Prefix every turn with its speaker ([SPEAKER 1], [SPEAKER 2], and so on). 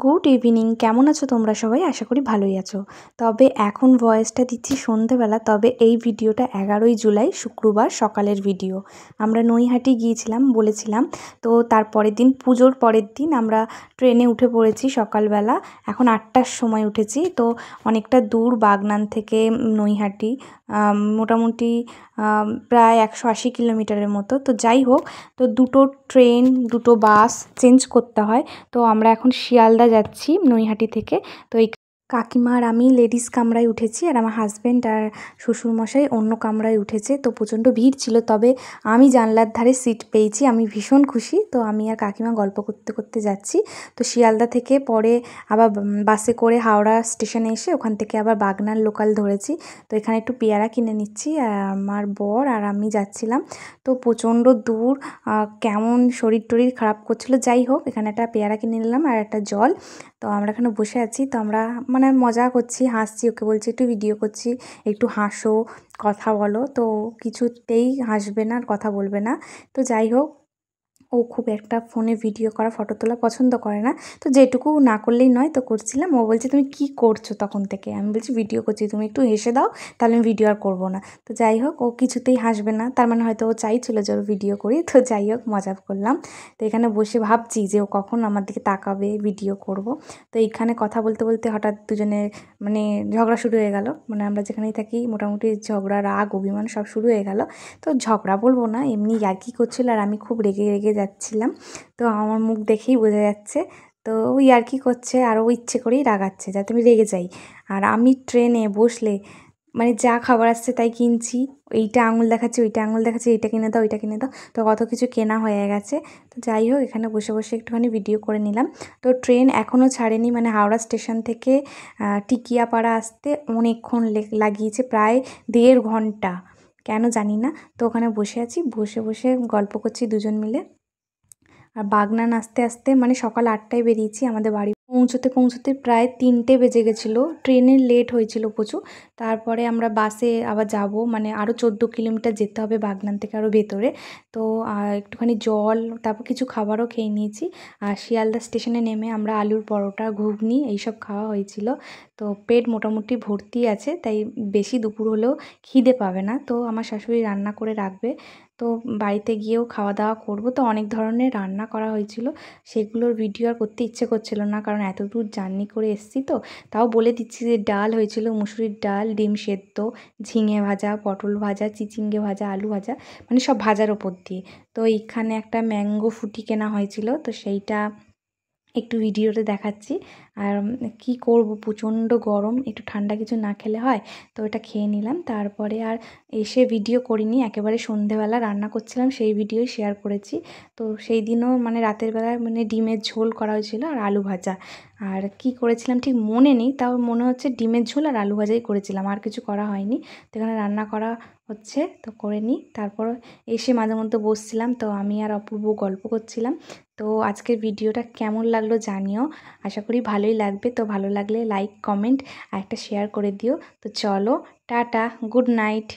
[SPEAKER 1] Good evening, কেমন আছো তোমরা সবাই? আশা করি ভালোই আছো। তবে এখন ভয়েসটা দিচ্ছি সন্ধেবেলা, তবে এই ভিডিওটা 11ই জুলাই শুক্রবার সকালের ভিডিও। আমরা নৈহাটি গিয়েছিলাম বলেছিলাম, তো তার পরের দিন, পুজোর পরের দিন আমরা ট্রেনে উঠে পড়েছি সকালবেলা। এখন 8টার সময় উঠেছি, তো অনেকটা দূর বাগনান থেকে নৈহাটি, মোটামুটি প্রায় 180 কিলোমিটারের মতো। তো যাই হোক, তো দুটো ট্রেন, দুটো বাস চেঞ্জ করতে হয়। তো আমরা এখন শিয়ালদা যাচ্ছি নৈহাটি থেকে। তো এই কাকিমা আর আমি লেডিস কামরায় উঠেছি, আর আমার হাজব্যান্ড আর শ্বশুরমশাই অন্য কামরায় উঠেছে। তো প্রচণ্ড ভিড় ছিল, তবে আমি জানলার ধারে সিট পেয়েছি, আমি ভীষণ খুশি। তো আমি আর কাকিমা গল্প করতে করতে যাচ্ছি। তো শিয়ালদা থেকে পরে আবার বাসে করে হাওড়া স্টেশনে এসে ওখান থেকে আবার বাগনান লোকাল ধরেছি। তো এখানে একটু পেয়ারা কিনে নিচ্ছি, আর আমার বর আর আমি যাচ্ছিলাম। তো প্রচণ্ড দূর, কেমন শরীর টরীর খারাপ করছিল। যাই হোক, এখানে একটা পেয়ারা কিনে নিলাম আর একটা জল। তো আমরা এখানে বসে আছি, তো আমরা মানে মজা করছি, হাসছি, ওকে বলছি একটু ভিডিও করছি, একটু হাসো, কথা বলো। তো কিছুতেই হাসবে না আর কথা বলবে না। তো যাই হোক, ও খুব একটা ফোনে ভিডিও করা, ফটো তোলা পছন্দ করে না। তো যেটুকু না করলেই নয়, তো করছিলাম। ও বলছে তুমি কি করছো তখন থেকে? আমি বলছি ভিডিও করছি, তুমি একটু হেসে দাও, তাহলে আমি ভিডিও আর করবো না। তো যাই হোক, ও কিছুতেই হাসবে না, তার মানে হয়তো ও চাইছিল যে ও ভিডিও করি। তো যাই হোক, মজা করলাম। তো এখানে বসে ভাবছি যে ও কখন আমার দিকে তাকাবে, ভিডিও করব। তো এইখানে কথা বলতে বলতে হঠাৎ দুজনের মানে ঝগড়া শুরু হয়ে গেল। মানে আমরা যেখানেই থাকি মোটামুটি ঝগড়া, রাগ, অভিমান সব শুরু হয়ে গেল। তো ঝগড়া বলবো না, এমনি ইয়ার্কি করছিল, আর আমি খুব রেগে রেগে যাচ্ছিলাম। তো আমার মুখ দেখেই বোঝা যাচ্ছে। তো ও ইয়ার্কি করছে, আর ও ইচ্ছে করেই রাগাচ্ছে যাতে আমি রেগে যাই। আর আমি ট্রেনে বসলে মানে যা খাবার আসছে তাই কিনছি, এইটা আঙুল দেখাচ্ছে, ওইটা আঙুল দেখাচ্ছে, এইটা কিনে দাও, ওইটা কিনে দাও। তো কত কিছু কেনা হয়ে গেছে। তো যাই হোক, এখানে বসে বসে একটুখানি ভিডিও করে নিলাম। তো ট্রেন এখনও ছাড়েনি, মানে হাওড়া স্টেশন থেকে টিকিয়াপাড়া আসতে অনেকক্ষণ লাগিয়েছে, প্রায় 1.5 ঘন্টা, কেন জানি না। তো ওখানে বসে আছি, বসে বসে গল্প করছি দুজন মিলে। আর বাগনান আসতে আসতে মানে সকাল 8টায় বেরিয়েছি, আমাদের বাড়ি পৌঁছতে পৌঁছতে প্রায় 3টে বেজে গেছিলো। ট্রেনের লেট হয়েছিল প্রচুর। তারপরে আমরা বাসে আবার যাব, মানে আরও 14 কিলোমিটার যেতে হবে বাগনান থেকে আরও ভেতরে। তো একটুখানি জল, তারপর কিছু খাবারও খেয়ে নিয়েছি। আর শিয়ালদা স্টেশনে নেমে আমরা আলুর পরোটা, ঘুগনি এইসব খাওয়া হয়েছিল। তো পেট মোটামুটি ভর্তি আছে, তাই বেশি দুপুর হলেও খিদে পাবে না। তো আমার শাশুড়ি রান্না করে রাখবে। তো বাড়িতে গিয়েও খাওয়া দাওয়া করবো। তো অনেক ধরনের রান্না করা হয়েছিল, সেগুলোর ভিডিও আর করতে ইচ্ছে করছিল না, কারণ এত দূর জার্নি করে এসেছি। তো তাও বলে দিচ্ছি যে ডাল হয়েছিল, মুসুরির ডাল, ডিম সেদ্ধ, ঝিঙে ভাজা, পটল ভাজা, চিচিঙ্গে ভাজা, আলু ভাজা, মানে সব ভাজার ওপর দিয়ে। তো এইখানে একটা ম্যাঙ্গো ফুটি কেনা হয়েছিল, তো সেইটা একটু ভিডিওতে দেখাচ্ছি। আর কি করব, প্রচণ্ড গরম, একটু ঠান্ডা কিছু না খেলে হয়। তো এটা খেয়ে নিলাম। তারপরে আর এসে ভিডিও করিনি, একেবারে সন্ধেবেলা রান্না করছিলাম সেই ভিডিওই শেয়ার করেছি। তো সেই দিনও মানে রাতের বেলায় মানে ডিমের ঝোল করা হয়েছিল আর আলু ভাজা। আর কি করেছিলাম ঠিক মনে নেই, তাও মনে হচ্ছে ডিমের ঝোল আর আলু ভাজাই করেছিলাম, আর কিছু করা হয়নি। তো এখানে রান্না করা হচ্ছে, তো করে নিই। তারপর এসে মাঝে মধ্যে বসছিলাম, তো আমি আর অপূর্ব গল্প করছিলাম। তো আজকের ভিডিওটা কেমন লাগলো জানিও, আশা করি ভালোই লাগবে। তো ভালো লাগলে লাইক, কমেন্ট আর একটা শেয়ার করে দিও। তো চলো, টাটা, গুড নাইট।